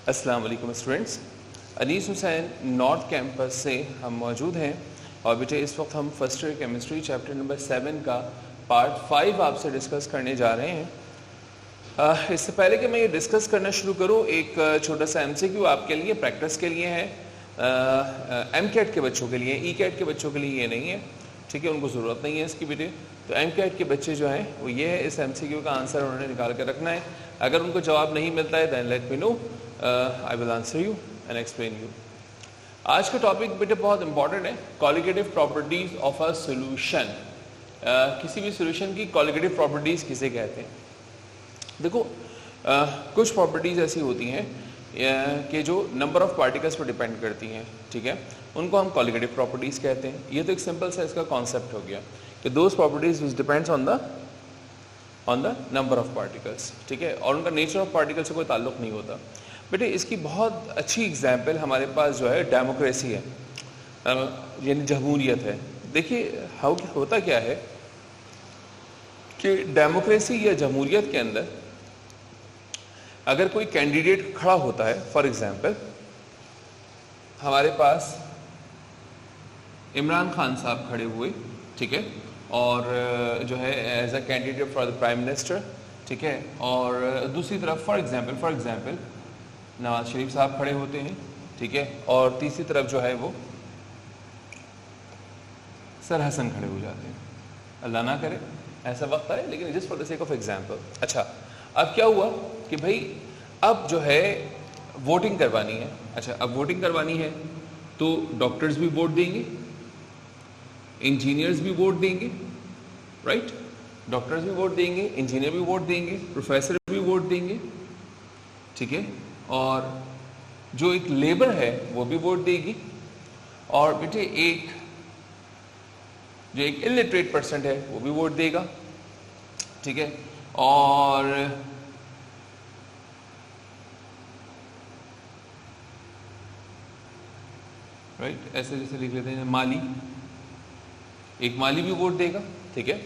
अस्सलाम वालेकुम students, Anees Hussain north campus से हम मौजूद हैं और बेटे इस वक्त हम first year chemistry chapter number 7 का पार्ट 5 आपसे डिस्कस करने जा रहे हैं। इससे पहले कि मैं ये डिस्कस करना शुरू करूँ, एक छोटा सा एमसीक्यू आपके लिए प्रैक्टिस के लिए है। एमकेट के बच्चों के लिए, ई कैट के बच्चों के लिए ये नहीं है, ठीक है, उनको ज़रूरत नहीं है इसकी बेटे। तो एमकेट के बच्चे जो हैं वो ये है, इस एमसीक्यू का आंसर उन्होंने निकाल कर रखना है। अगर उनको जवाब नहीं मिलता है then let me know, I will answer you and explain you. आज का टॉपिक बेटे बहुत इंपॉर्टेंट है, colligative properties of a solution. किसी भी सोल्यूशन की कॉलिगेटिव प्रॉपर्टीज किसे कहते हैं? देखो, कुछ प्रॉपर्टीज ऐसी होती हैं कि जो नंबर ऑफ पार्टिकल्स पर डिपेंड करती हैं, ठीक है, उनको हम कॉलिगेटिव प्रॉपर्टीज कहते हैं। ये तो एक सिंपल सा इसका कॉन्सेप्ट हो गया कि those properties which depends on the number of particles, ठीक है, और उनका नेचर ऑफ पार्टिकल से कोई ताल्लुक नहीं होता। बेटे इसकी बहुत अच्छी एग्जाम्पल हमारे पास जो है डेमोक्रेसी है, यानी जमहूरियत है। देखिए होता क्या है कि डेमोक्रेसी या जमहूरियत के अंदर अगर कोई कैंडिडेट खड़ा होता है, फॉर एग्जाम्पल हमारे पास इमरान खान साहब खड़े हुए, ठीक है, और जो है as a candidate for the prime minister, ठीक है, और दूसरी तरफ फॉर एग्जाम्पल नवाज शरीफ साहब खड़े होते हैं, ठीक है, और तीसरी तरफ जो है वो सर हसन खड़े हो जाते हैं। अल्लाह ना करे ऐसा वक्त आए, लेकिन just for the sake of example. अच्छा, अब क्या हुआ कि भाई अब जो है वोटिंग करवानी है। अच्छा, अब वोटिंग करवानी है तो डॉक्टर्स भी वोट देंगे, इंजीनियर्स भी वोट देंगे, राइट, डॉक्टर्स भी वोट देंगे, इंजीनियर भी वोट देंगे, प्रोफेसर भी वोट देंगे, ठीक है, और जो एक लेबर है वो भी वोट देगी, और बेटे जो एक इलिटरेट पर्सन है वो भी वोट देगा, ठीक है, और राइट ऐसे जैसे लिख लेते हैं माली, एक माली भी वोट देगा, ठीक है।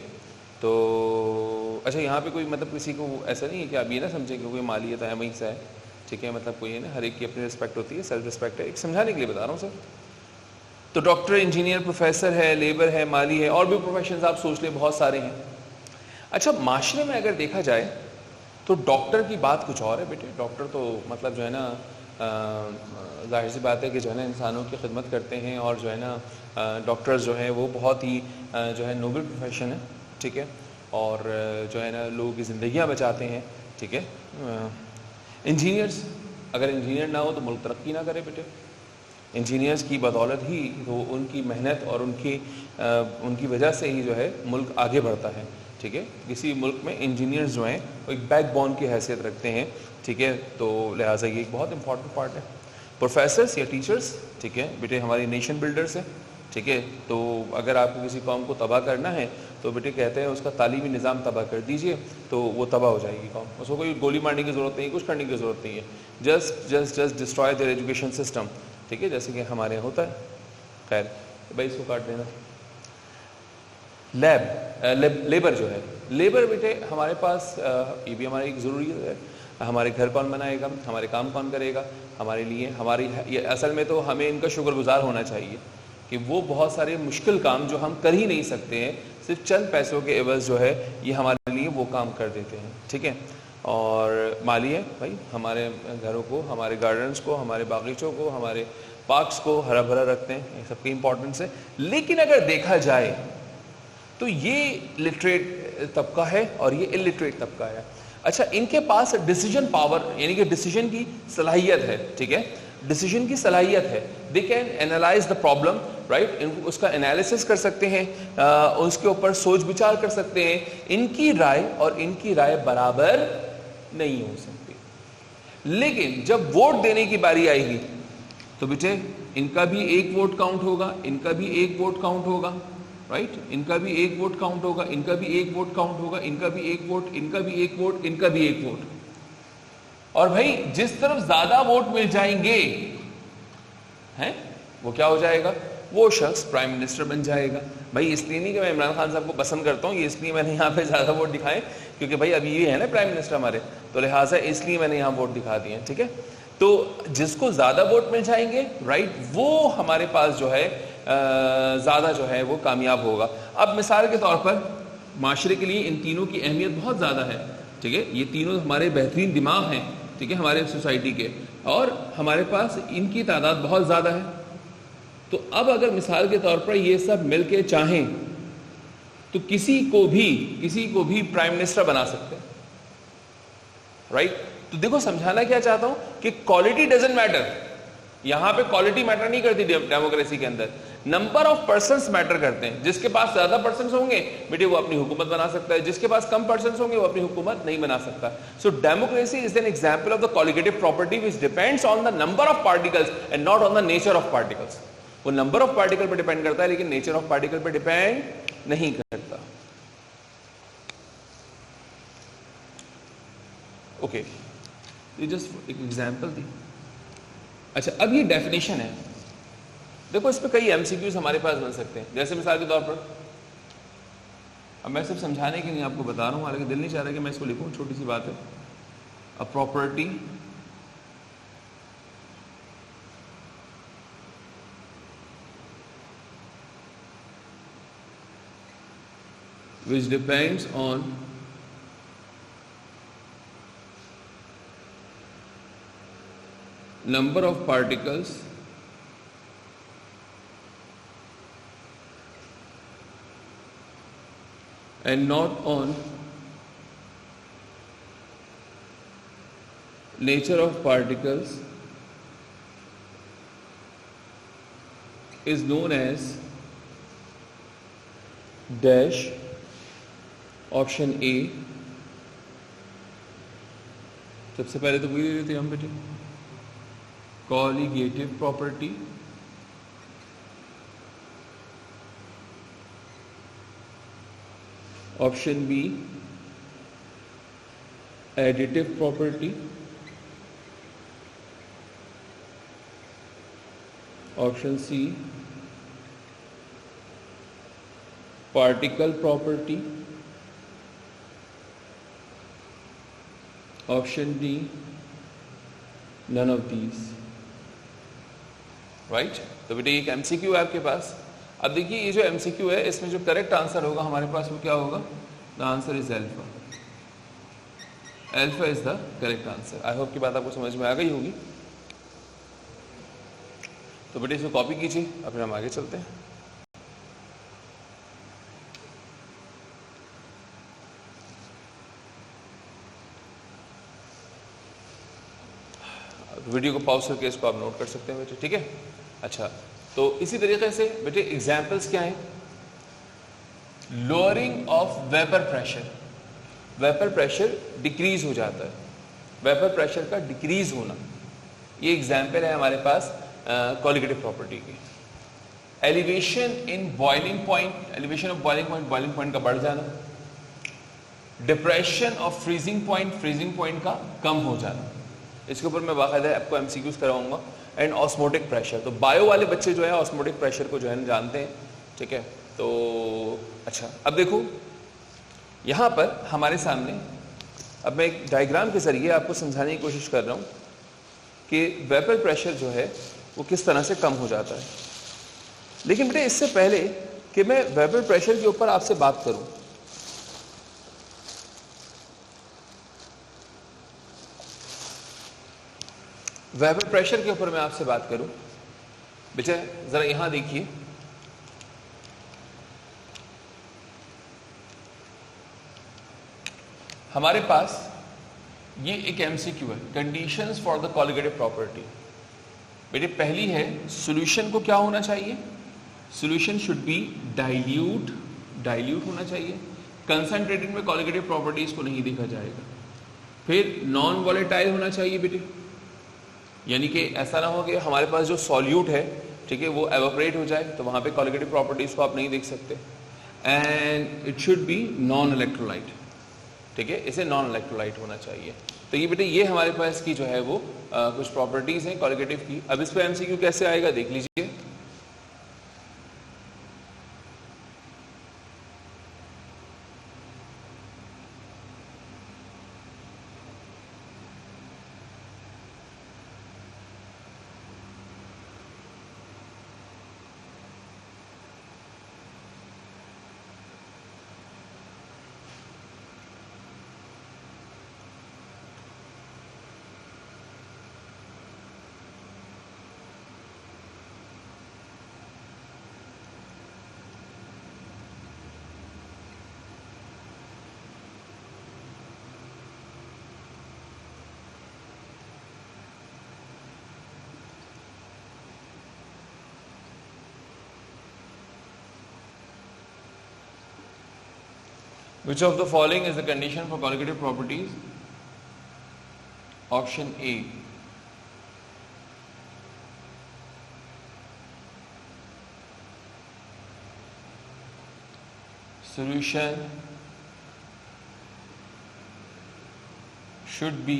तो अच्छा, यहाँ पे कोई मतलब किसी को ऐसा नहीं है कि आप ये ना समझें कि कोई माली है तो वहीं से है, ठीक है, मतलब कोई है ना, हर एक की अपनी रिस्पेक्ट होती है, सेल्फ रिस्पेक्ट है, एक समझाने के लिए बता रहा हूँ सर। तो डॉक्टर, इंजीनियर, प्रोफेसर है, लेबर है, माली है, और भी प्रोफेशंस आप सोच लें बहुत सारे हैं। अच्छा, माशरे में अगर देखा जाए तो डॉक्टर की बात कुछ और है बेटे। डॉक्टर तो मतलब जो है ना, जाहिर सी बात है कि जो है ना इंसानों की खिदमत करते हैं, और जो है ना डॉक्टर्स जो हैं वो बहुत ही जो है नोबल प्रोफेशन है, ठीक है, और जो है ना लोगों की ज़िंदगियाँ बचाते हैं, ठीक है। इंजीनियर्स, अगर इंजीनियर ना हो तो मुल्क तरक्की ना करे बेटे। इंजीनियर्स की बदौलत ही तो उनकी मेहनत और उनकी वजह से ही जो है मुल्क आगे बढ़ता है, ठीक है। किसी मुल्क में इंजीनियर्स जो हैं वो एक बैकबोन की हैसियत रखते हैं, ठीक है, तो लिहाजा ये एक बहुत इंपॉर्टेंट पार्ट है। प्रोफेसर्स या टीचर्स, ठीक है बेटे, हमारी नेशन बिल्डर्स हैं, ठीक है। तो अगर आपको किसी कौम को तबाह करना है तो बेटे कहते हैं उसका तालीमी निज़ाम तबाह कर दीजिए, तो वो तबाह हो जाएगी कौम। उसको कोई गोली मारने की ज़रूरत नहीं, कुछ करने की ज़रूरत नहीं है, just destroy there education system, ठीक है, जैसे कि हमारे यहाँ होता है। खैर भाई इसको काट देना। लेबर जो है, लेबर बेटे हमारे पास ये भी हमारी एक ज़रूरी है। हमारे घर कौन बनाएगा, हमारे काम कौन करेगा, हमारे लिए ये असल में तो हमें इनका शुक्रगुजार होना चाहिए कि वो बहुत सारे मुश्किल काम जो हम कर ही नहीं सकते हैं, सिर्फ चंद पैसों के एवज़ जो है ये हमारे लिए वो काम कर देते हैं, ठीक है। और माली है भाई, हमारे घरों को, हमारे गार्डन्स को, हमारे बागीचों को, हमारे पार्क्स को हरा भरा रखते हैं, ये सबकी इंपॉर्टेंस है। लेकिन अगर देखा जाए तो ये लिटरेट तबका है और ये इलिटरेट तबका है। अच्छा, इनके पास डिसीजन पावर यानी कि डिसीजन की सलाहियत है, ठीक है, डिसीजन की सलाहियत है। They can analyse the problem, right, उसका एनालिसिस कर सकते हैं, उसके ऊपर सोच विचार कर सकते हैं। इनकी राय और इनकी राय बराबर नहीं हो सकती। लेकिन जब वोट देने की बारी आएगी तो बेटे इनका भी एक वोट काउंट होगा, इनका भी एक वोट काउंट होगा, राइट, इनका भी एक वोट काउंट होगा, इनका भी एक वोट काउंट होगा, इनका भी एक वोट, इनका भी एक वोट, इनका भी एक वोट। और भाई जिस तरफ ज्यादा वोट मिल जाएंगे हैं वो क्या हो जाएगा, वो शख्स प्राइम मिनिस्टर बन जाएगा। भाई इसलिए नहीं कि मैं इमरान खान साहब को पसंद करता हूँ, ये इसलिए मैंने यहाँ पे ज़्यादा वोट दिखाए क्योंकि भाई अभी ये है ना प्राइम मिनिस्टर हमारे, तो लिहाजा इसलिए मैंने यहाँ वोट दिखा दिए, ठीक है। तो जिसको ज्यादा वोट मिल जाएंगे, राइट, वो हमारे पास जो है ज्यादा जो है वो कामयाब होगा। अब मिसाल के तौर पर माशरे के लिए इन तीनों की अहमियत बहुत ज्यादा है, ठीक है। ये तीनों हमारे बेहतरीन दिमाग हैं, ठीक है, हमारे सोसाइटी के, और हमारे पास इनकी तादाद बहुत ज्यादा है। तो अब अगर मिसाल के तौर पर ये सब मिलके चाहें तो किसी को भी प्राइम मिनिस्टर बना सकते हैं, राइट। तो देखो समझाना क्या चाहता हूं कि क्वालिटी डजंट मैटर, यहां पे क्वालिटी मैटर नहीं करती डेमोक्रेसी के अंदर, नंबर ऑफ पर्सन्स मैटर करते हैं। जिसके पास ज्यादा पर्सन्स होंगे बेटे वो अपनी हुकूमत बना सकता है, जिसके पास कम पर्सन्स होंगे वो अपनी हुकूमत नहीं बना सकता। So democracy is an example of the qualitative property which depends on the number of particles and not on the nature of particles. वो नंबर ऑफ पार्टिकल पर डिपेंड करता है लेकिन नेचर ऑफ पार्टिकल पर डिपेंड नहीं करता। Okay, ये just एक एग्जांपल थी। अच्छा, अब ये डेफिनेशन है, देखो इस पे कई एमसीक्यूज हमारे पास बन सकते हैं। जैसे मिसाल के तौर पर, अब मैं सिर्फ समझाने के लिए आपको बता रहा हूँ, हालांकि दिल नहीं चाह रहा कि मैं इसको लिखूँ, छोटी सी बात है। A property which depends on number of particles and not on nature of particles is known as dash option A. सबसे पहले तो वही ले लेते हम बेटे, colligative property, option B additive property, option C particle property, option D none of these, right. तो बेटे एक एमसीक्यू है आपके पास। अब देखिए ये जो एमसीक्यू है इसमें जो करेक्ट आंसर होगा हमारे पास वो क्या होगा? The answer is alpha. Alpha is the correct answer. I hope की बात आपको समझ में आ गई होगी। तो बेटे इसको कॉपी कीजिए, अब फिर हम आगे चलते हैं। वीडियो को पॉज करके इसको आप नोट कर सकते हैं बेटे, ठीक है। अच्छा, तो इसी तरीके से बेटे एग्जाम्पल्स क्या हैं? Lowering of vapour pressure, vapour pressure decrease हो जाता है, वेपर प्रेशर का डिक्रीज होना, ये एग्जाम्पल है हमारे पास क्वालिटेटिव प्रॉपर्टी की। Elevation in boiling point, elevation of boiling point का बढ़ जाना। डिप्रेशन ऑफ फ्रीजिंग पॉइंट का कम हो जाना। इसके ऊपर मैं बाकायदा आपको एमसीक्यूज कराऊंगा। एंड ऑस्मोटिक प्रेशर, तो बायो वाले बच्चे जो है ऑस्मोटिक प्रेशर को जो है जानते हैं, ठीक है। तो अच्छा, अब देखो यहाँ पर हमारे सामने, अब मैं एक डायग्राम के जरिए आपको समझाने की कोशिश कर रहा हूँ कि वेपर प्रेशर जो है वो किस तरह से कम हो जाता है। लेकिन बेटे इससे पहले कि मैं वेपर प्रेशर के ऊपर आपसे बात करूं, वेपर प्रेशर के ऊपर मैं आपसे बात करूं, बेटा जरा यहां देखिए, हमारे पास ये एक एमसीक्यू है, conditions for the colligative property. बेटे पहली है, सॉल्यूशन को क्या होना चाहिए? सॉल्यूशन शुड बी डाइल्यूट होना चाहिए। कंसंट्रेटेड में कॉलिगेटिव प्रॉपर्टीज को नहीं देखा जाएगा। फिर नॉन वॉलेटाइल होना चाहिए बेटे, यानी कि ऐसा ना हो कि हमारे पास जो सॉल्यूट है, ठीक है, वो एवोपरेट हो जाए, तो वहाँ पे कॉलिगेटिव प्रॉपर्टीज को आप नहीं देख सकते। And it should B non electrolyte, ठीक है, इसे नॉन इलेक्ट्रोलाइट होना चाहिए। तो ये बेटे ये हमारे पास की जो है वो कुछ प्रॉपर्टीज हैं कॉलिगेटिव की। अब इस पर एमसीक्यू कैसे आएगा देख लीजिए। Which of the following is the condition for colligative properties? Option A. Solution should be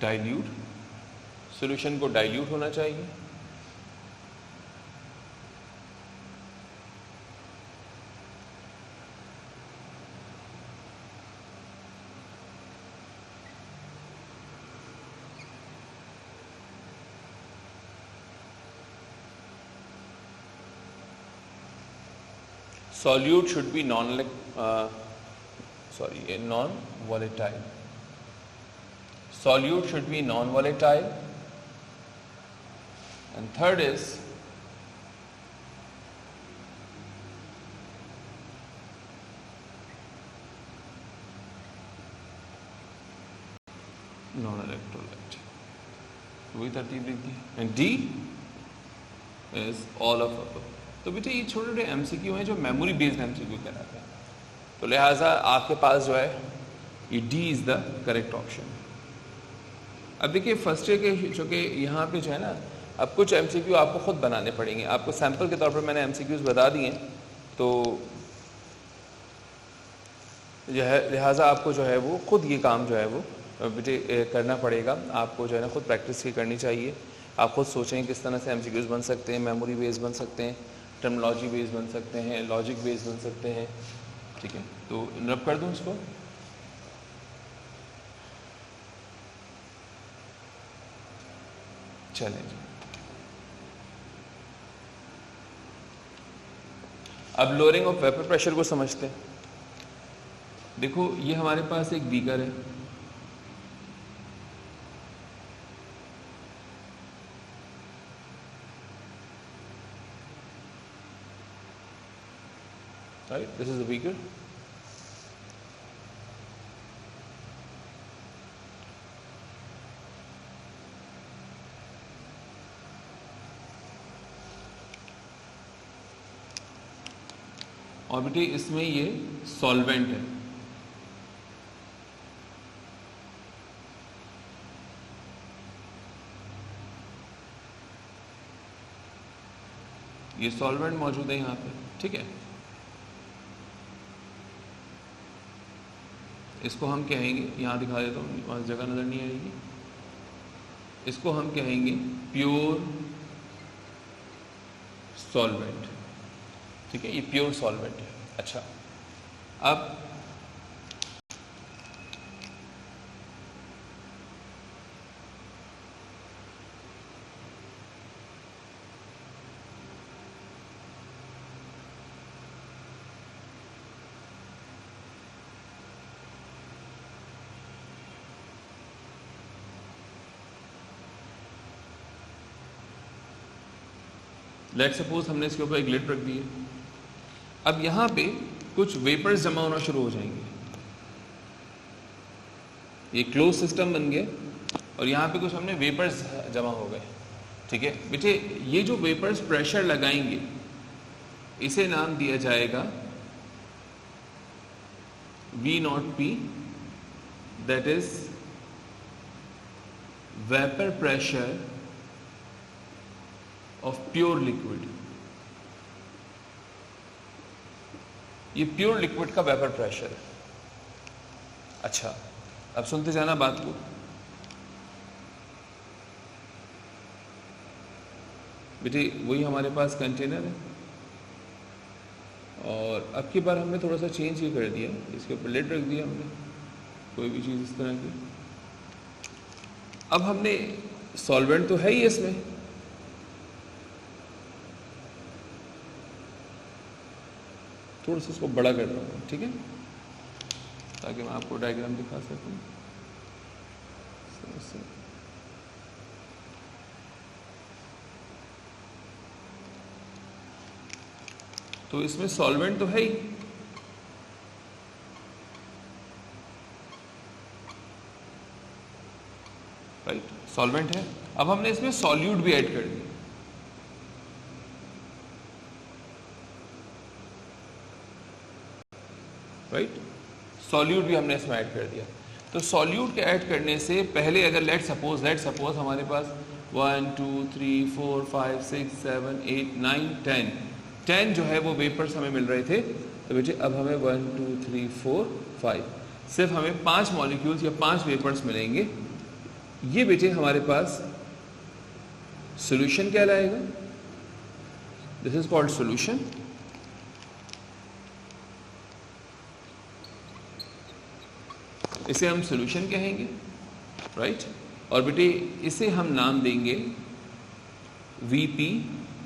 dilute. Solution को डाइल्यूट होना चाहिए. Solute should be non-volatile. Solute should be non-volatile. And third is non-electrolyte. वही तरतीब लिख दी. And D is all of above. तो बेटे ये छोटे छोटे एमसीक्यू हैं जो मेमोरी बेस्ड एमसीक्यू कहलाते हैं. तो लिहाजा आपके पास जो है ये D is the correct option. अब देखिए फर्स्ट ईयर के जो कि यहाँ पे जो है ना, अब कुछ एमसीक्यू आपको खुद बनाने पड़ेंगे. आपको सैंपल के तौर पर मैंने एमसीक्यूज बता दिए, तो जो है लिहाजा आपको जो है वो खुद ये काम जो है वो बेटे करना पड़ेगा. आपको जो है ना खुद प्रैक्टिस ही करनी चाहिए. आप खुद सोचें किस तरह से एमसीक्यूज बन सकते हैं, मेमोरी बेस्ड बन सकते हैं, टर्मिनोलॉजी बेस्ड बन सकते हैं, लॉजिक बेस्ड बन सकते हैं. ठीक है, तो रब कर दूं इसको. चलें जी. अब लोअरिंग ऑफ वेपर प्रेशर को समझते हैं. देखो ये हमारे पास एक बीकर है. Right, this is the beaker. और बेटे इसमें ये सॉल्वेंट है. ये सॉल्वेंट मौजूद है यहाँ पे. ठीक है, इसको हम कहेंगे, यहाँ दिखा देता हूँ, वहाँ जगह नज़र नहीं आएगी. इसको हम कहेंगे प्योर सॉल्वेंट. ठीक है, ये प्योर सॉल्वेंट है. अच्छा, अब लेट सपोज हमने इसके ऊपर एक लिड रख दी है. अब यहाँ पे कुछ वेपर्स जमा होना शुरू हो जाएंगे. ये क्लोज सिस्टम बन गया और यहाँ पे कुछ हमने वेपर्स जमा हो गए. ठीक है बेटे, ये जो वेपर्स प्रेशर लगाएंगे इसे नाम दिया जाएगा V0P, that is vapour pressure of pure liquid. ये प्योर लिक्विड का वेपर प्रेशर है. अच्छा, अब सुनते जाना बात को. बेटे वही हमारे पास कंटेनर है और अब की बार हमने थोड़ा सा चेंज ही कर दिया. इसके ऊपर लिड रख दिया हमने, कोई भी चीज़ इस तरह की. अब हमने सॉल्वेंट तो है ही इसमें, थोड़ा सा इसको बड़ा कर रहा हूँ. ठीक है, ताकि मैं आपको डायग्राम दिखा सकूँ. तो इसमें सॉल्वेंट तो है ही. राइट, सॉल्वेंट है. अब हमने इसमें सॉल्यूट भी ऐड कर दिया. सॉल्यूट भी हमने इसमें ऐड कर दिया। तो सॉल्यूट के ऐड करने से पहले अगर लेट सपोज हमारे पास 1 2 3 4 5 6 7 8 9 10 जो है वो वेपर्स हमें मिल रहे थे। तो बेटे अब हमें 1 2 3 4 5 सिर्फ हमें 5 मॉलिक्यूल्स या 5 वेपर्स मिलेंगे। ये बेटे हमारे पास सॉल्यूशन कहलाएगा। This is called solution. इसे हम सॉल्यूशन कहेंगे, राइट। और बेटे इसे हम नाम देंगे Vp,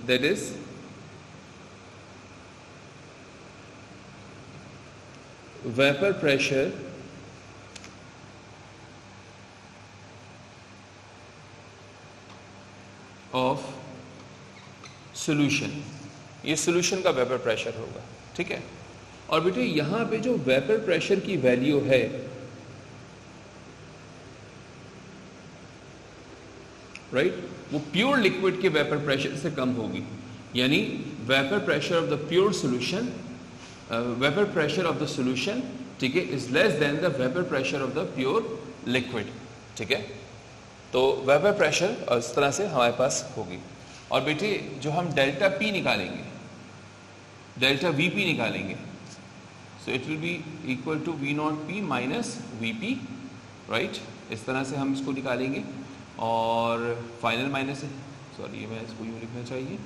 that is vapour pressure of solution. ये सॉल्यूशन का वेपर प्रेशर होगा, ठीक है। और बेटे यहां पे जो वेपर प्रेशर की वैल्यू है राइट, वो प्योर लिक्विड के वेपर प्रेशर से कम होगी। यानी vapour pressure of the pure solution, vapour pressure of the solution, ठीक है, is less than the vapour pressure of the pure liquid, ठीक है। तो वेपर प्रेशर इस तरह से हमारे पास होगी। और बेटे जो हम डेल्टा पी निकालेंगे, डेल्टा वीपी निकालेंगे, so it will be equal to V naught P minus VP, right. इस तरह से हम इसको निकालेंगे। और फाइनल माइनस, सॉरी मैं इसको यूँ लिखना चाहिए,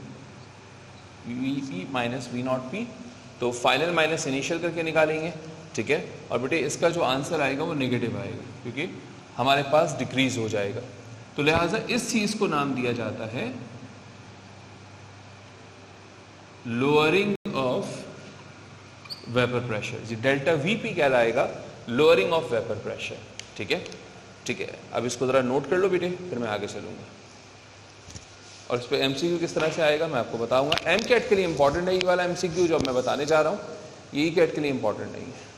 V P minus V naught P. तो फाइनल माइनस इनिशियल करके निकालेंगे, ठीक है। और बेटे इसका जो आंसर आएगा वो नेगेटिव आएगा, क्योंकि हमारे पास डिक्रीज हो जाएगा। तो लिहाजा इस चीज़ को नाम दिया जाता है लोअरिंग ऑफ वेपर प्रेशर। जी डेल्टा वीपी कहलाएगा लोअरिंग ऑफ वेपर प्रेशर, ठीक है, ठीक है। अब इसको ज़रा नोट कर लो बेटे, फिर मैं आगे चलूँगा। और इस पर एमसीक्यू किस तरह से आएगा मैं आपको बताऊंगा। एम कैट के लिए इंपॉर्टेंट है ये वाला एमसीक्यू जो अब मैं बताने जा रहा हूँ, ये कैट के लिए इंपॉर्टेंट नहीं है।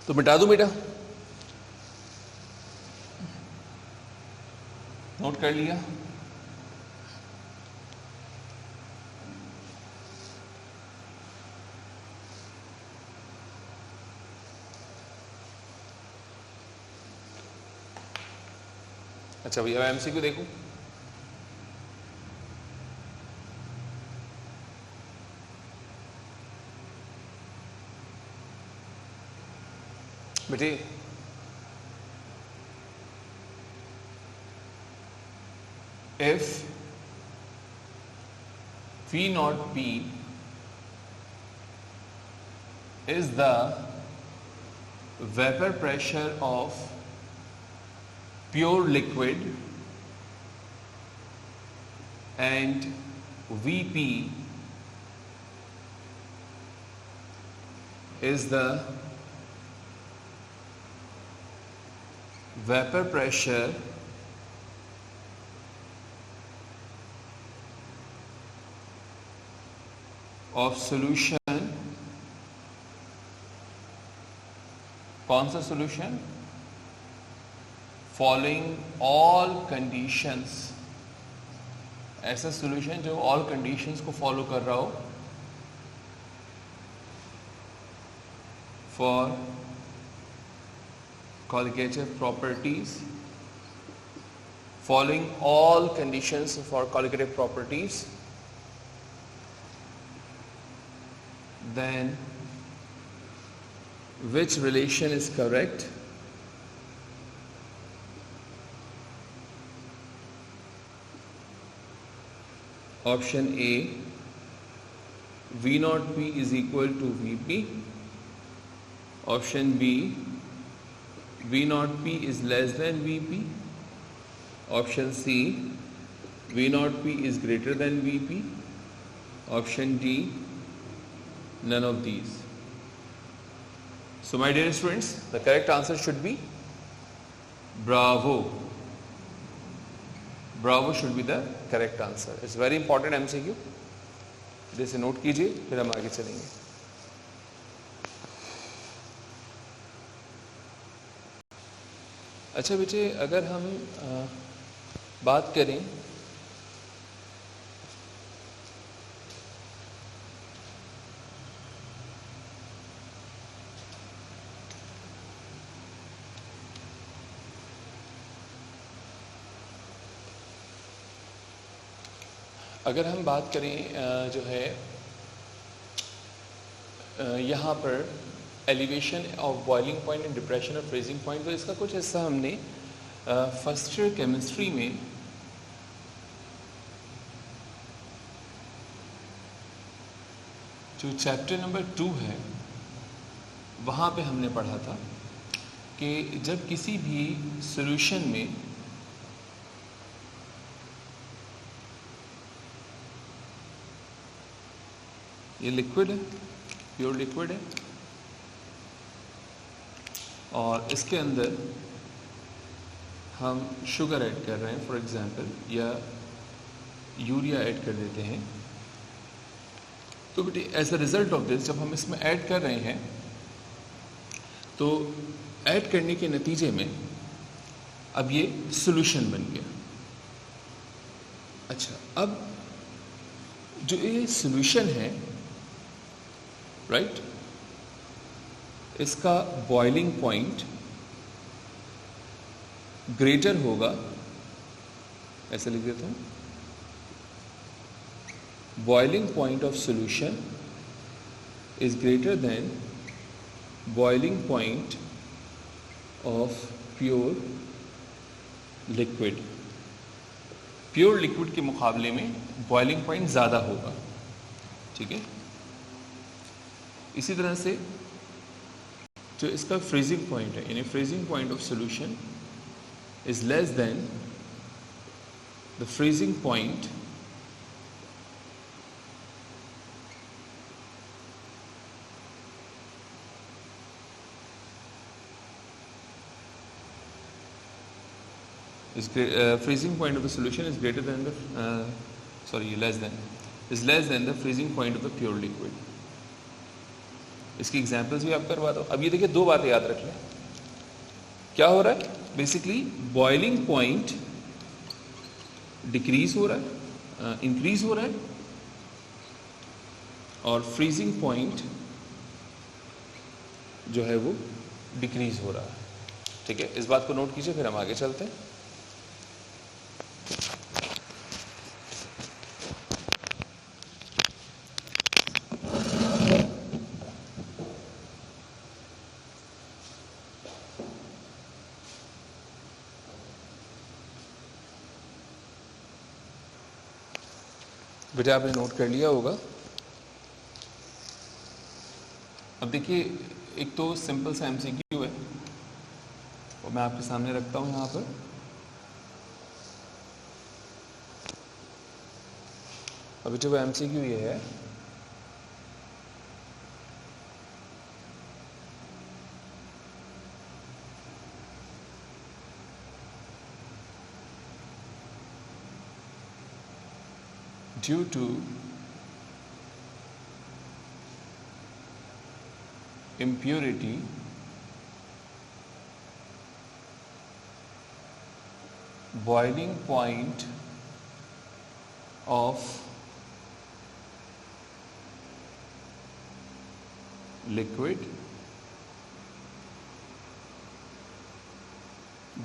तो मिटा दूं बेटा, नोट कर लिया। अच्छा भैया एमसीक्यू देखूं। बेटे if V naught P is the vapor pressure of pure liquid and Vp is the vapor pressure of solution, कौन सा solution? Following all conditions, ऐसा solution जो all conditions को follow कर रहा हो for colligative properties, following all conditions for colligative properties, then which relation is correct? Option A, V naught P is equal to Vp. Option B, V naught P is less than Vp. Option C, V naught P is greater than Vp. Option D, none of these. So my dear students, the correct answer should be Bravo, Bravo should be the correct answer. It's very important MCQ, इसे note कीजिए, फिर हम आगे चलेंगे। अच्छा बेटे, अगर हम बात करें जो है यहाँ पर elevation of boiling point and depression of freezing point, तो इसका कुछ हिस्सा हमने फर्स्ट ईयर केमिस्ट्री में जो चैप्टर नंबर 2 है वहाँ पे हमने पढ़ा था कि जब किसी भी सॉल्यूशन में ये लिक्विड है, प्योर लिक्विड है, और इसके अंदर हम शुगर ऐड कर रहे हैं फॉर एग्जांपल, या यूरिया ऐड कर देते हैं, तो बेटे as a result of this जब हम इसमें ऐड कर रहे हैं तो ऐड करने के नतीजे में अब ये सॉल्यूशन बन गया। अच्छा, अब जो ये सॉल्यूशन है, राइट, इसका बॉइलिंग पॉइंट ग्रेटर होगा, ऐसे लिख देता हूं, boiling point of solution is greater than boiling point of pure liquid। Pure liquid के मुकाबले में बॉइलिंग पॉइंट ज़्यादा होगा, ठीक है। इसी तरह से जो इसका फ्रीजिंग पॉइंट है, यानी freezing point of solution is less than the freezing point freezing point of the solution is greater than the less than the freezing point of the pure liquid। इसकी एग्जांपल्स भी आप करवा दो। अब ये देखिए, दो बातें याद रख लें। क्या हो रहा है, बेसिकली बॉइलिंग पॉइंट डिक्रीज हो रहा है, इंक्रीज हो रहा है, और फ्रीजिंग पॉइंट जो है वो डिक्रीज हो रहा है, ठीक है। इस बात को नोट कीजिए, फिर हम आगे चलते हैं। बेटा आपने नोट कर लिया होगा। अब देखिए, एक तो सिंपल सा एमसीक्यू है और मैं आपके सामने रखता हूं यहां पर। अभी जो एमसीक्यू ये है, due to impurity boiling point of liquid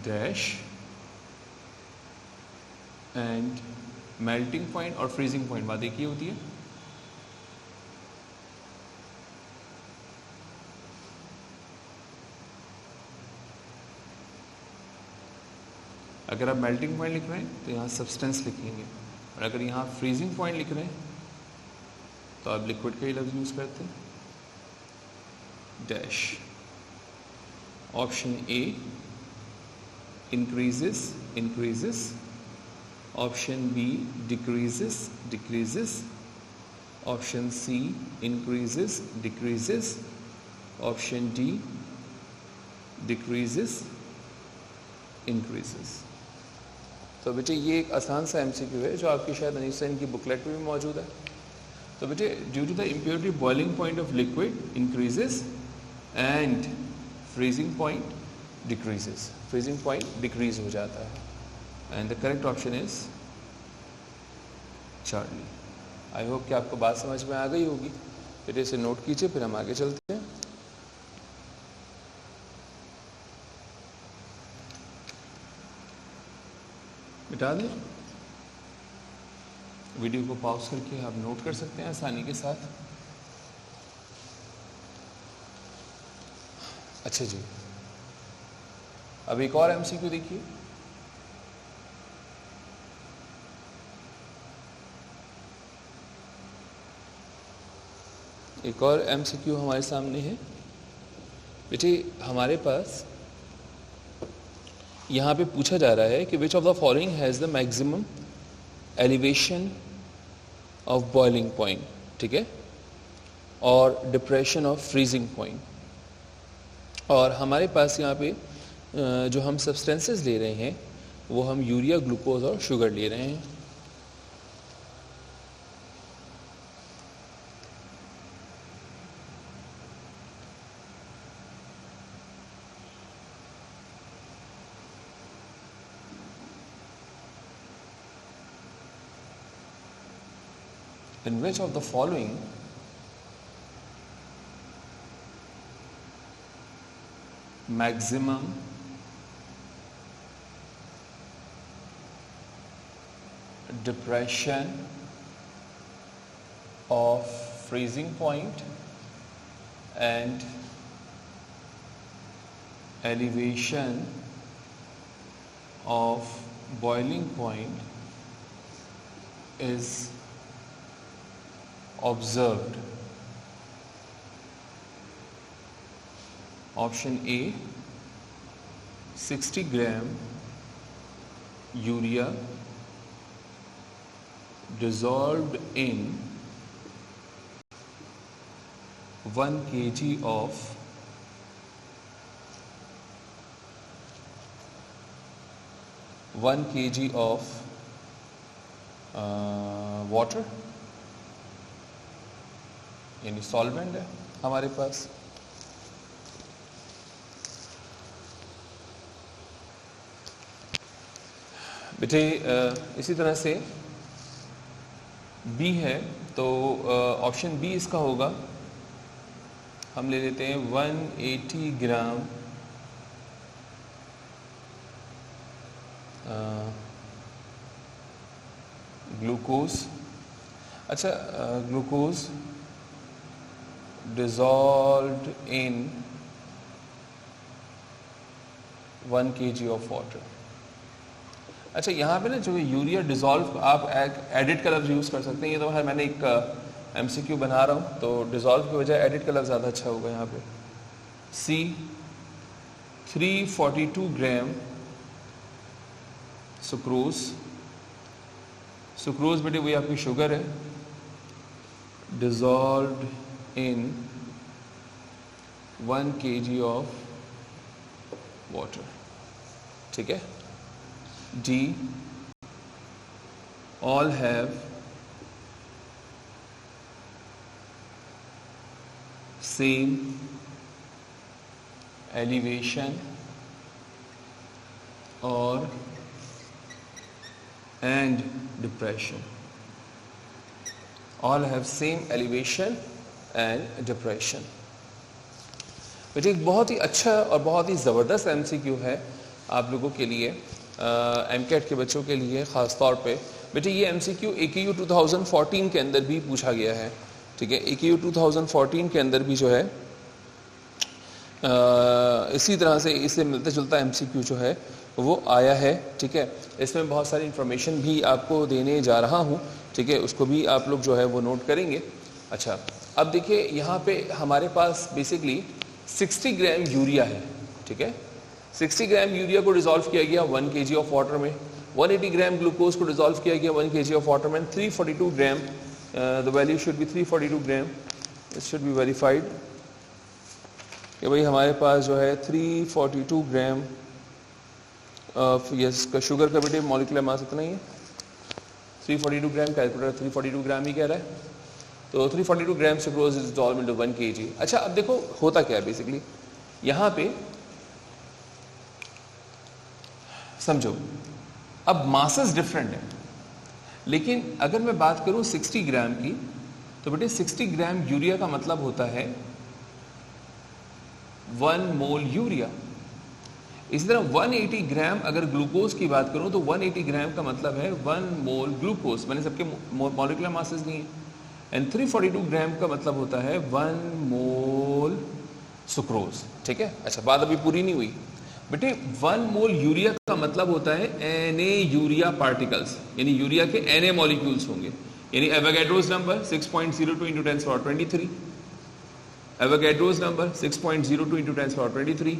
dash and melting point और फ्रीजिंग पॉइंट बात एक ही होती है। अगर आप मेल्टिंग पॉइंट लिख रहे हैं तो यहाँ सब्सटेंस लिखेंगे, और अगर यहाँ फ्रीजिंग पॉइंट लिख रहे हैं तो आप लिक्विड का ही लफ्ज़ यूज़ करते हैं, dash. Option A increases increases, option B decreases decreases, option C increases decreases, option D decreases, increases। तो बेटे ये एक आसान सा MCQ है जो आपकी शायद अनीस सैन की बुकलेट में भी मौजूद है। तो बेटे due to the impurity boiling point of liquid increases and freezing point decreases. Freezing point decrease हो जाता है and the correct option is Charlie. I hope कि आपको बात समझ में आ गई होगी। फिर इसे नोट कीजिए, फिर हम आगे चलते हैं। मिटा दें, वीडियो को पॉज करके आप नोट कर सकते हैं आसानी के साथ। अच्छा जी, अब एक और MCQ देखिए। एक और MCQ हमारे सामने है बेटे। हमारे पास यहाँ पे पूछा जा रहा है कि which of the following has the maximum elevation of boiling point, ठीक है, और डिप्रेशन ऑफ फ्रीजिंग पॉइंट। और हमारे पास यहाँ पे जो हम सब्सटेंसेस ले रहे हैं वो हम यूरिया, ग्लूकोज और शुगर ले रहे हैं। In which of the following maximum depression of freezing point and elevation of boiling point is observed? Option A 60 gram urea dissolved in 1 kg of water, यानी सॉल्वेंट है हमारे पास। बेटे इसी तरह से बी है, तो ऑप्शन बी इसका होगा। हम ले लेते हैं 180 ग्राम ग्लूकोज। अच्छा, glucose dissolved in 1 kg of water। अच्छा, यहाँ पे ना जो यूरिया डिज़ोल्व, आप एडिट कलर यूज़ कर सकते हैं। ये तो है, मैंने एक MCQ बना रहा हूँ, तो डिज़ोल्व की वजह एडिट कलर ज़्यादा अच्छा होगा। यहाँ पे C 342 ग्राम सुक्रोज। सुक्रोज बेटे वही आपकी शुगर है, dissolved in 1 kg of water, ठीक है। D all have same elevation or and depression। all have same elevation and depression. बेटे एक बहुत ही अच्छा और बहुत ही ज़बरदस्त MCQ है आप लोगों के लिए, MCAT के बच्चों के लिए ख़ास तौर पे। बेटे ये MCQ AQU 2014 के अंदर भी पूछा गया है, ठीक है। AQU 2014 के अंदर भी जो है इसी तरह से इससे मिलता जुलता MCQ जो है वो आया है, ठीक है। इसमें बहुत सारी इंफॉर्मेशन भी आपको देने जा रहा हूँ, ठीक है, उसको भी आप लोग जो है वो नोट करेंगे। अच्छा, अब देखिए यहाँ पे हमारे पास बेसिकली 60 ग्राम यूरिया है, ठीक है। 60 ग्राम यूरिया को डिज़ोल्व किया गया 1 kg ऑफ वाटर में। 180 ग्राम ग्लूकोज को डिज़ोल्व किया गया 1 kg ऑफ वाटर में। 342 gram, the value should be 342 gram. It should be verified कि भाई हमारे पास जो है 342 ग्राम यस शुगर का बेटे मॉलिक्यूलर मास इतना ही है 342 ग्राम, कैलकुलेटर 342 ग्राम ही कह रहा है, तो 342 gram sucrose is dissolved into 1 kg। अच्छा अब देखो होता क्या है बेसिकली, यहाँ पे समझो, अब मासेस डिफरेंट है, लेकिन अगर मैं बात करूं 60 ग्राम की, तो बेटे 60 ग्राम यूरिया का मतलब होता है 1 मोल यूरिया। इसी तरह 180 ग्राम अगर ग्लूकोज की बात करूं तो 180 ग्राम का मतलब है 1 मोल ग्लूकोज, मैंने सबके मॉलिक्यूलर मासेस नहीं है। एंड 342 ग्राम का मतलब होता है 1 मोल सुक्रोज। ठीक है, अच्छा बात अभी पूरी नहीं हुई बेटे। 1 मोल यूरिया का मतलब होता है Na यूरिया पार्टिकल्स, यानी यूरिया के Na मॉलिक्यूल्स होंगे, यानी Avogadro's number 6.02 into 10 power 23, Avogadro's number 6.02 into 10 power 23,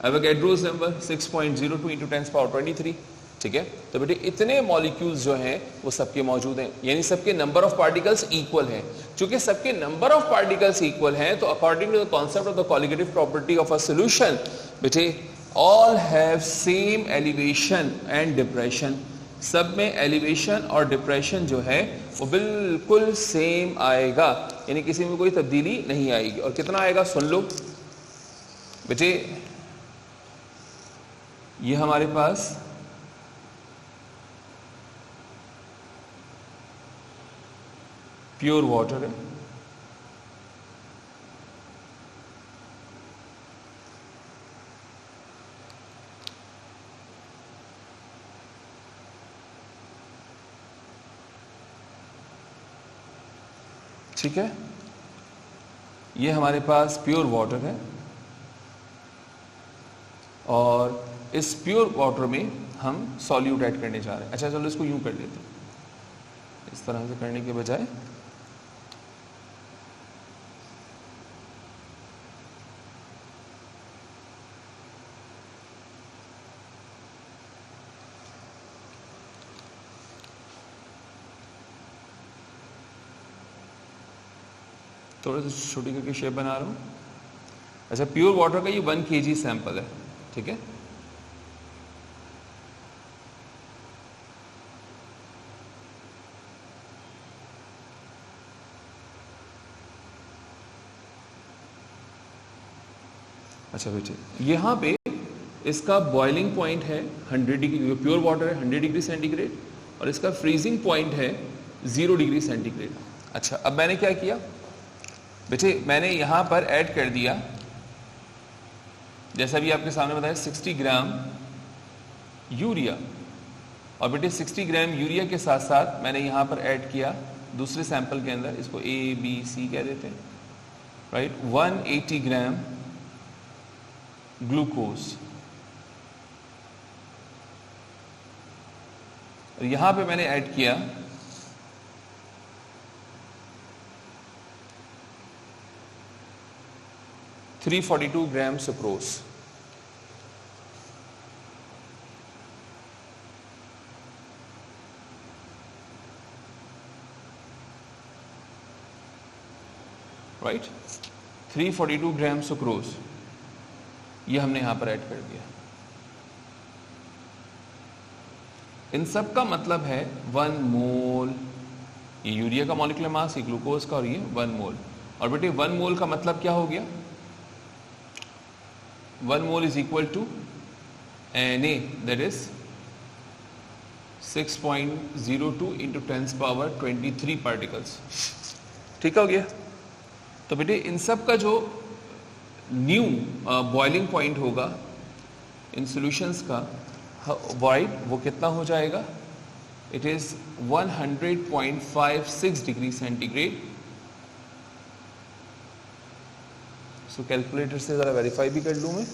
Avogadro's number 6.02 into 10 power 23। ठीक है, तो बेटे इतने मॉलिक्यूल्स जो हैं वो सबके मौजूद हैं, यानी सबके नंबर ऑफ पार्टिकल्स इक्वल हैं। चूंकि सबके नंबर ऑफ पार्टिकल्स इक्वल हैं, तो according to the concept of the colligative property of a solution, बेटे all have same elevation and depression, सब में एलिवेशन और डिप्रेशन जो है वो बिल्कुल सेम आएगा, यानी किसी में कोई तब्दीली नहीं आएगी। और कितना आएगा सुन लो बेटे, ये हमारे पास प्योर वाटर है, ठीक है, ये हमारे पास प्योर वाटर है, और इस प्योर वाटर में हम सॉल्यूट ऐड करने जा रहे हैं। अच्छा चलो इसको यूं कर लेते हैं, इस तरह से करने के बजाय थोड़ा सा छोटी करके शेप बना रहा हूँ। अच्छा प्योर वाटर का ये 1 kg सैंपल है, ठीक है। अच्छा बेटे यहाँ पे इसका बॉइलिंग पॉइंट है 100 डिग्री, प्योर वाटर है 100 डिग्री सेंटीग्रेड, और इसका फ्रीजिंग पॉइंट है 0 डिग्री सेंटीग्रेड। अच्छा अब मैंने क्या किया बेटे, मैंने यहाँ पर ऐड कर दिया, जैसा भी आपके सामने बताया 60 ग्राम यूरिया, और बेटे 60 ग्राम यूरिया के साथ साथ मैंने यहाँ पर ऐड किया दूसरे सैंपल के अंदर, इसको ABC कह देते हैं, राइट, 180 ग्राम ग्लूकोज। और यहाँ पे मैंने ऐड किया 342 gram sucrose. Right, 342 gram sucrose ये हमने यहां पर ऐड कर दिया। इन सब का मतलब है 1 मोल, ये यूरिया का मॉलिक्यूलर मास, ये ग्लूकोज का, और ये 1 मोल। और बेटे 1 मोल का मतलब क्या हो गया, 1 mole is equal to Na, that is 6.02 into 10 power 23 particles। ठीक हो गया। तो बेटे इन सब का जो न्यू बॉइलिंग पॉइंट होगा इन सॉल्यूशंस का, वाइट, वो कितना हो जाएगा, it is 100.56 degree centigrade. So calculator से ज़रा वेरीफाई भी कर लूँ मैं।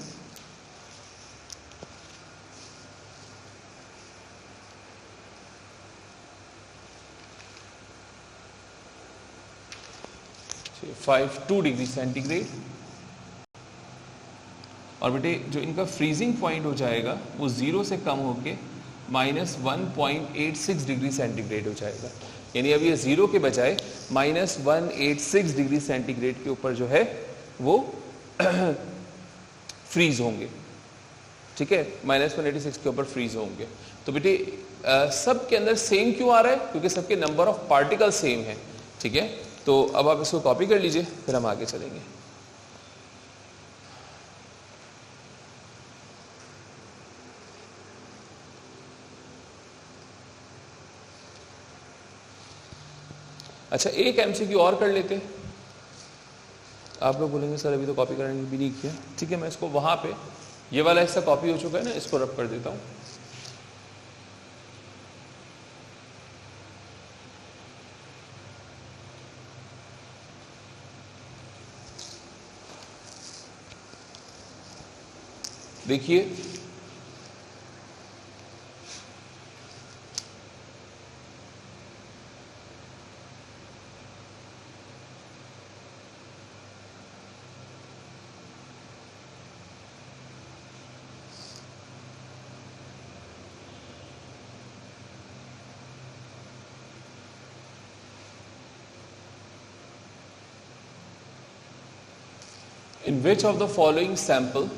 तो 52 डिग्री सेंटीग्रेड, और बेटे जो इनका फ्रीजिंग पॉइंट हो जाएगा वो 0 से कम होके -1.86 डिग्री सेंटीग्रेड हो जाएगा, यानी अब ये 0 के बजाय -186 डिग्री सेंटीग्रेड के ऊपर जो है वो फ्रीज होंगे। ठीक है, -186 के ऊपर फ्रीज होंगे। तो बेटे सब के अंदर सेम क्यों आ रहा है? क्योंकि सबके नंबर ऑफ पार्टिकल सेम है। ठीक है, तो अब आप इसको कॉपी कर लीजिए, फिर हम आगे चलेंगे। अच्छा, एक एमसीक्यू और कर लेते। आप लोग बोलेंगे सर अभी तो कॉपी करने भी नहीं किया। ठीक है, मैं इसको वहां पे, ये वाला हिस्सा कॉपी हो चुका है ना, इसको रब कर देता हूं। देखिए in which of the following sample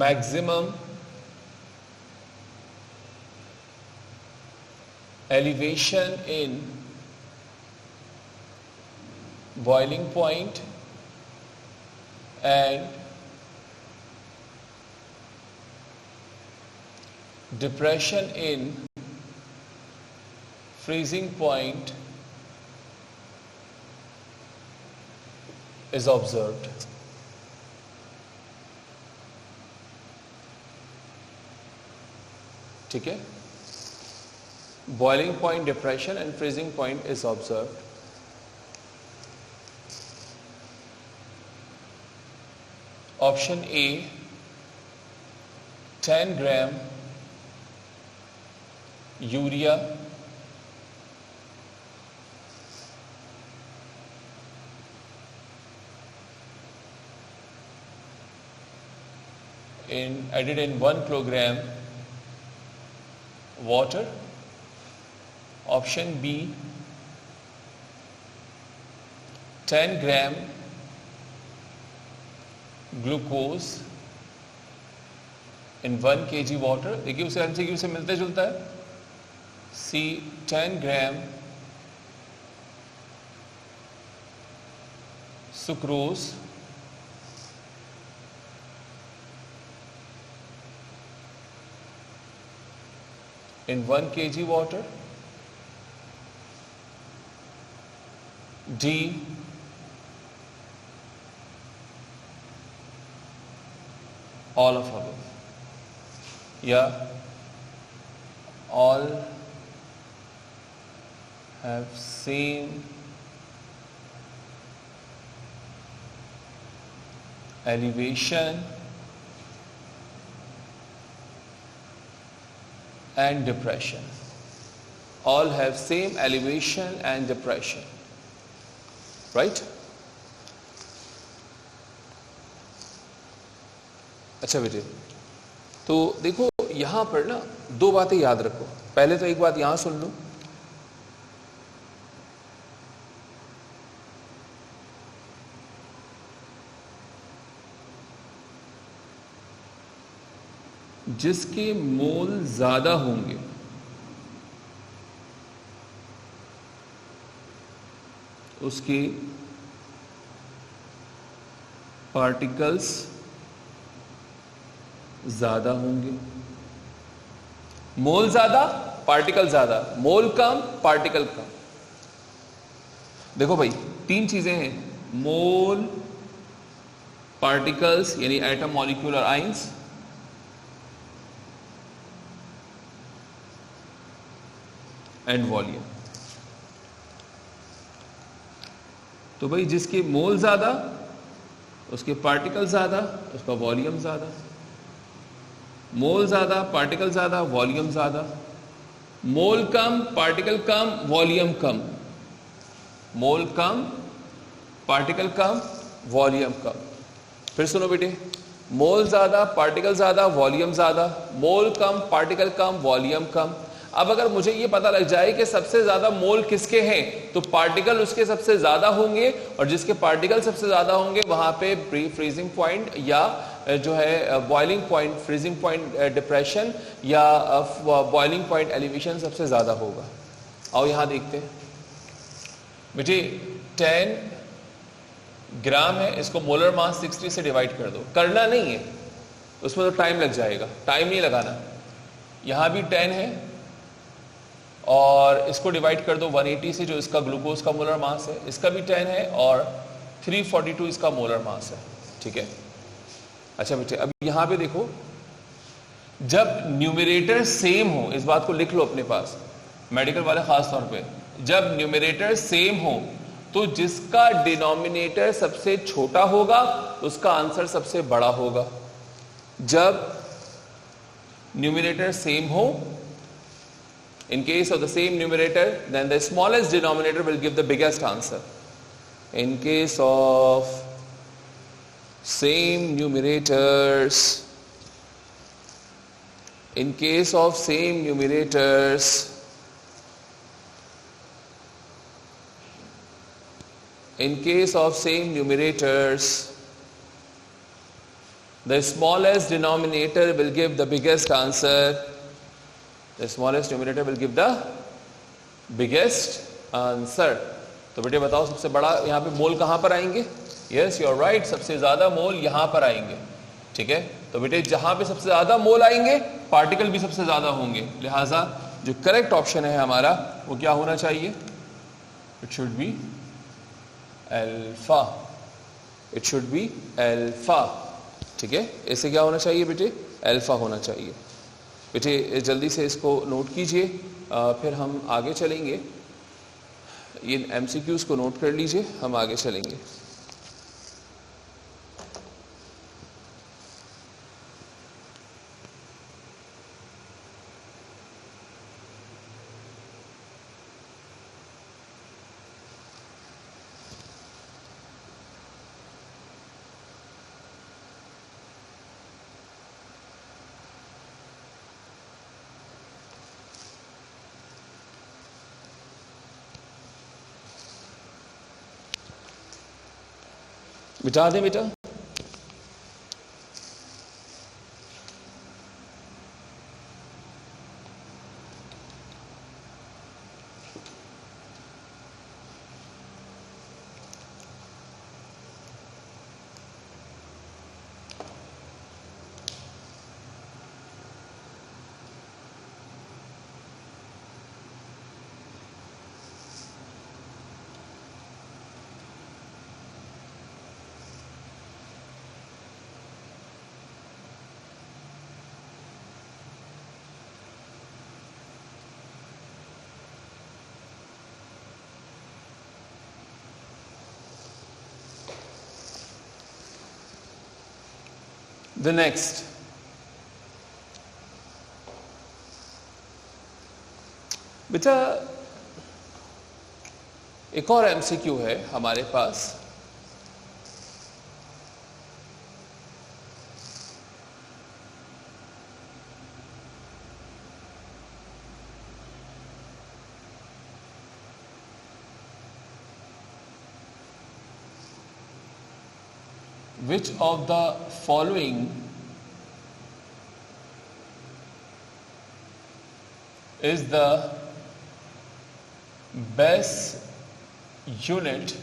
maximum elevation in boiling point and depression in freezing point is observed? ठीक है, boiling point, depression and freezing point is observed. Option A, 10 gram urea added in 1 kilogram water. Option B, 10 gram glucose in 1 kg water. देखिए उसे MCQ से मिलता जुलता है। C, 10 gram sucrose in 1 kg water. D, all of above. Yeah, all have same elevation and depression. All have same elevation and depression, right? अच्छा बेटे, तो देखो यहां पर ना दो बातें याद रखो। पहले तो एक बात यहां सुन लो, जिसके मोल ज्यादा होंगे उसके पार्टिकल्स ज्यादा होंगे। मोल ज्यादा, पार्टिकल ज्यादा, मोल कम, पार्टिकल कम। देखो भाई तीन चीजें हैं, मोल, पार्टिकल्स यानी एटम, मॉलिक्यूल और आइंस, एंड वॉल्यूम। तो भाई जिसके मोल ज्यादा उसके पार्टिकल ज्यादा, उसका वॉल्यूम ज्यादा। मोल ज्यादा, पार्टिकल ज्यादा, वॉल्यूम ज्यादा। मोल कम, पार्टिकल कम, वॉल्यूम कम। मोल कम, पार्टिकल कम, वॉल्यूम कम। फिर सुनो बेटे, मोल ज्यादा, पार्टिकल ज्यादा, वॉल्यूम ज्यादा। मोल कम, पार्टिकल कम, वॉल्यूम कम। अब अगर मुझे ये पता लग जाए कि सबसे ज्यादा मोल किसके हैं, तो पार्टिकल उसके सबसे ज्यादा होंगे, और जिसके पार्टिकल सबसे ज्यादा होंगे वहां पे प्री फ्रीजिंग पॉइंट या जो है boiling point, freezing point depression या बॉइलिंग पॉइंट एलिवेशन सबसे ज्यादा होगा। आओ यहां देखते हैं बेटे, 10 ग्राम है, इसको मोलर मास 60 से डिवाइड कर दो। करना नहीं है, उसमें तो टाइम लग जाएगा, टाइम नहीं लगाना। यहां भी 10 है और इसको डिवाइड कर दो 180 से, जो इसका ग्लूकोज का मोलर मास है। इसका भी 10 है और 342 इसका मोलर मास है। ठीक है, अच्छा बेटे अब यहां पे देखो, जब न्यूमरेटर सेम हो, इस बात को लिख लो अपने पास, मेडिकल वाले खास तौर पे, जब न्यूमरेटर सेम हो तो जिसका डिनोमिनेटर सबसे छोटा होगा उसका आंसर सबसे बड़ा होगा। जब न्यूमरेटर सेम हो, in case of the same numerator, then the smallest denominator will give the biggest answer. In case of same numerators, in case of same numerators, in case of same numerators, the smallest denominator will give the biggest answer. The smallest numerator will give the biggest answer. तो बेटे बताओ सबसे बड़ा यहाँ पे मोल कहाँ पर आएंगे? Yes, you are right, सबसे ज्यादा मोल यहाँ पर आएंगे। ठीक है, तो बेटे जहाँ पे सबसे ज्यादा मोल आएंगे पार्टिकल भी सबसे ज्यादा होंगे, लिहाजा जो करेक्ट ऑप्शन है हमारा वो क्या होना चाहिए? It should be alpha, it should be alpha. ठीक है, इससे क्या होना चाहिए बेटे? अल्फा होना चाहिए। बेटे जल्दी से इसको नोट कीजिए, फिर हम आगे चलेंगे। ये एमसीक्यूज को नोट कर लीजिए, हम आगे चलेंगे। मिटा दें बेटा। The next, बेटा एक और एमसीक्यू है हमारे पास। Which of the following is the best unit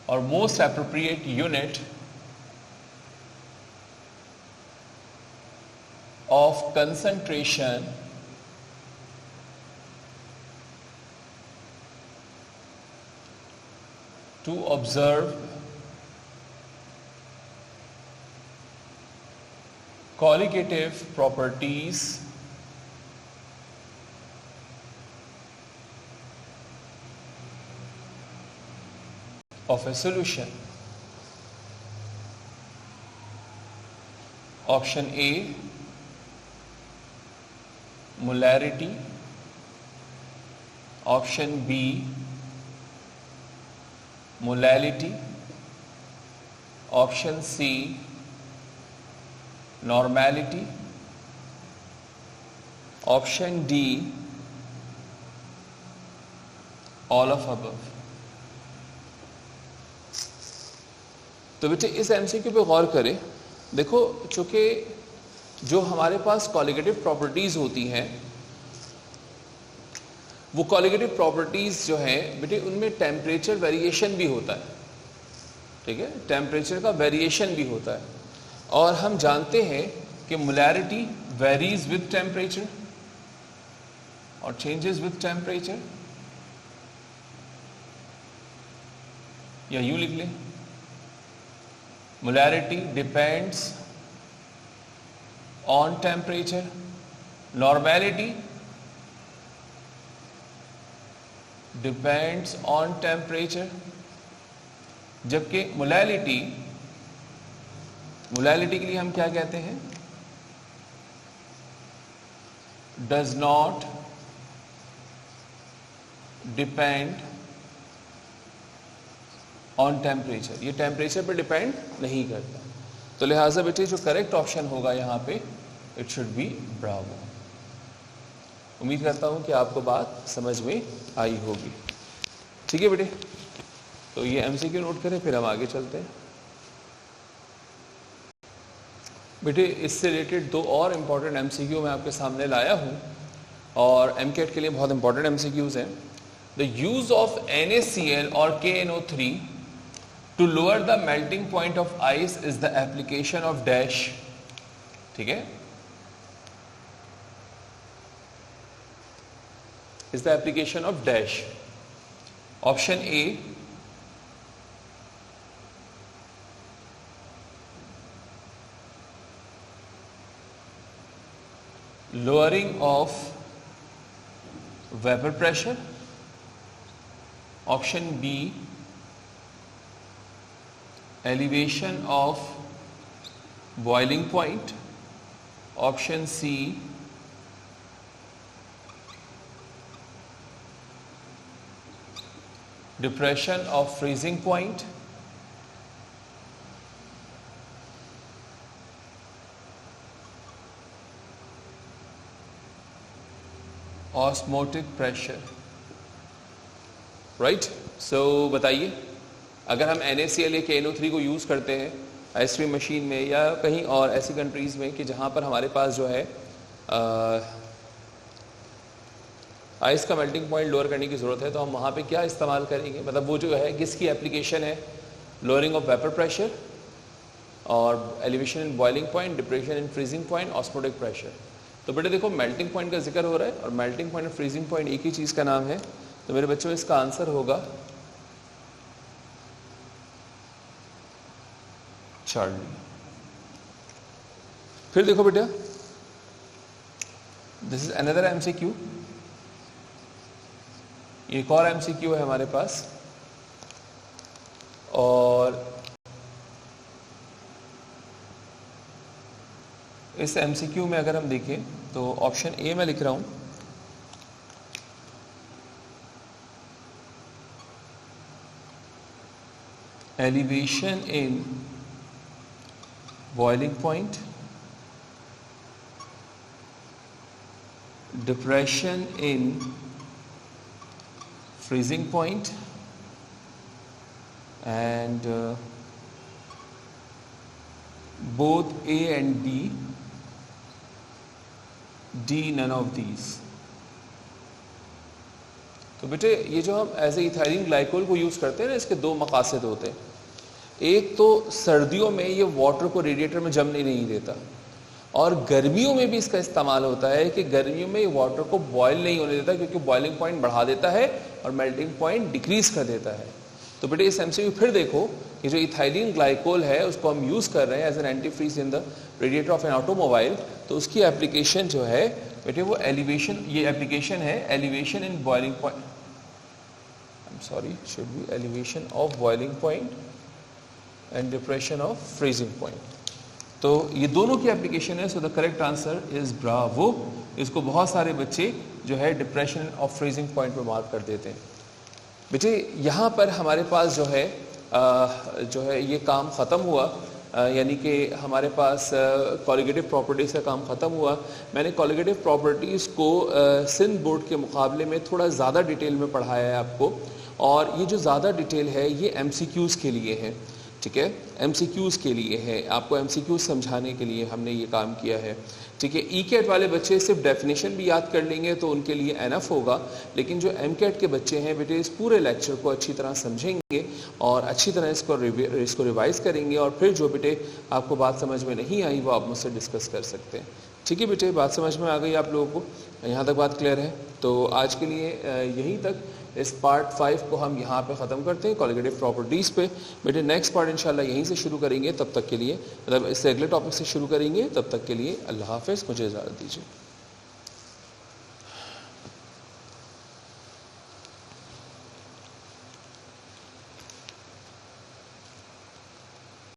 or most appropriate unit of concentration to observe colligative properties of a solution? Option A, molarity. Option B, molality. Option C, normality. Option D all of above. तो बेटे इस MCQ पे गौर करें। देखो चूंकि जो हमारे पास colligative properties होती हैं, वो कॉलिगेटिव प्रॉपर्टीज जो है बेटे उनमें टेम्परेचर वेरिएशन भी होता है, ठीक है, टेम्परेचर का वेरिएशन भी होता है। और हम जानते हैं कि मोलैरिटी वेरीज विद टेम्परेचर और चेंजेस विद टेम्परेचर, या यूं लिख लें, molarity depends on temperature, normality depends on temperature, जबकि मोलैलिटी के लिए हम क्या कहते हैं, does not depend on temperature, ये टेम्परेचर पर डिपेंड नहीं करता। तो लिहाजा बेटे जो करेक्ट ऑप्शन होगा यहाँ पे इट शुड बी ब्रावो। उम्मीद करता हूँ कि आपको बात समझ में आई होगी। ठीक है बेटे, तो ये एमसीक्यू नोट करें, फिर हम आगे चलते हैं। बेटे इससे रिलेटेड दो और इम्पॉर्टेंट एमसीक्यू मैं आपके सामने लाया हूँ और एमकेट के लिए बहुत इंपॉर्टेंट एमसीक्यूज हैं। द यूज ऑफ NaCl और KNO3 to lower the melting point of ice is the application of dash. ठीक है, is the application of dash. Option A lowering of vapor pressure, option B elevation of boiling point, option C depression of freezing point, osmotic pressure. Right, so बताइए, अगर हम NaCl या KNO3 को use करते हैं ice cream machine में या कहीं और ऐसी कंट्रीज़ में कि जहाँ पर हमारे पास जो है आइस का मेल्टिंग पॉइंट लोअर करने की ज़रूरत है, तो हम वहाँ पे क्या इस्तेमाल करेंगे? मतलब वो जो है किसकी एप्लीकेशन है? लोअरिंग ऑफ वेपर प्रेशर और elevation in boiling point, depression in freezing point, osmotic pressure. तो बेटे देखो मेल्टिंग पॉइंट का जिक्र हो रहा है और मेल्टिंग पॉइंट और फ्रीजिंग पॉइंट एक ही चीज़ का नाम है। तो मेरे बच्चों इसका आंसर होगा चार्ली। फिर देखो बेटा, दिस इज अनदर एमसीक्यू, एक और एमसीक्यू है हमारे पास। और इस एमसीक्यू में अगर हम देखें तो ऑप्शन ए में लिख रहा हूं, elevation in boiling point, depression in freezing point and both A and D none of these। तो बेटे ये जो हम एज ए इथाइलिन ग्लाइकोल को यूज़ करते हैं ना, इसके दो मकासद होते हैं। एक तो सर्दियों में ये वाटर को रेडिएटर में जमने नहीं देता, और गर्मियों में भी इसका इस्तेमाल होता है कि गर्मियों में ये वाटर को बॉयल नहीं होने देता, क्योंकि बॉइलिंग पॉइंट बढ़ा देता है और मेल्टिंग पॉइंट डिक्रीज कर देता है। तो बेटे इस एमसीक्यू फिर देखो कि जो इथाइलिन ग्लाइकोल है उसको हम यूज़ कर रहे हैं as an antifreeze in the radiator of an automobile. तो उसकी एप्लीकेशन जो है बेटे वो एलिवेशन, ये एप्लीकेशन है elevation in boiling point, I am sorry should be elevation of boiling point and depression of freezing point. तो ये दोनों की एप्लीकेशन है। So the correct answer is Bravo. इसको बहुत सारे बच्चे जो है डिप्रेशन ऑफ फ्रीजिंग पॉइंट पर मार्क कर देते हैं। बेटे यहाँ पर हमारे पास जो है ये काम ख़त्म हुआ यानी कि हमारे पास कॉलिगेटिव प्रॉपर्टीज़ का काम ख़त्म हुआ। मैंने कॉलिगेटिव प्रॉपर्टीज़ को सिंध बोर्ड के मुकाबले में थोड़ा ज़्यादा डिटेल में पढ़ाया है आपको, और ये जो ज़्यादा डिटेल है ये MCQs के लिए है, ठीक है, MCQs के लिए है, आपको MCQs समझाने के लिए हमने ये काम किया है, ठीक है। ECAT वाले बच्चे सिर्फ डेफिनेशन भी याद कर लेंगे तो उनके लिए एनफ होगा, लेकिन जो MCAT के बच्चे हैं बेटे इस पूरे लेक्चर को अच्छी तरह समझेंगे और अच्छी तरह इसको रिवाइज़ करेंगे, और फिर जो बेटे आपको बात समझ में नहीं आई वो आप मुझसे डिस्कस कर सकते हैं। ठीक है बेटे, बात समझ में आ गई आप लोगों को, यहाँ तक बात क्लियर है? तो आज के लिए यहीं तक इस पार्ट 5 को हम यहाँ पे ख़त्म करते हैं कॉलिगेटिव प्रॉपर्टीज़ पे। बेटे नेक्स्ट पार्ट इंशाल्लाह यहीं से शुरू करेंगे, तब तक के लिए मतलब इससे अगले टॉपिक से शुरू करेंगे, तब तक के लिए अल्लाह हाफ़िज़, मुझे इजाज़त दीजिए।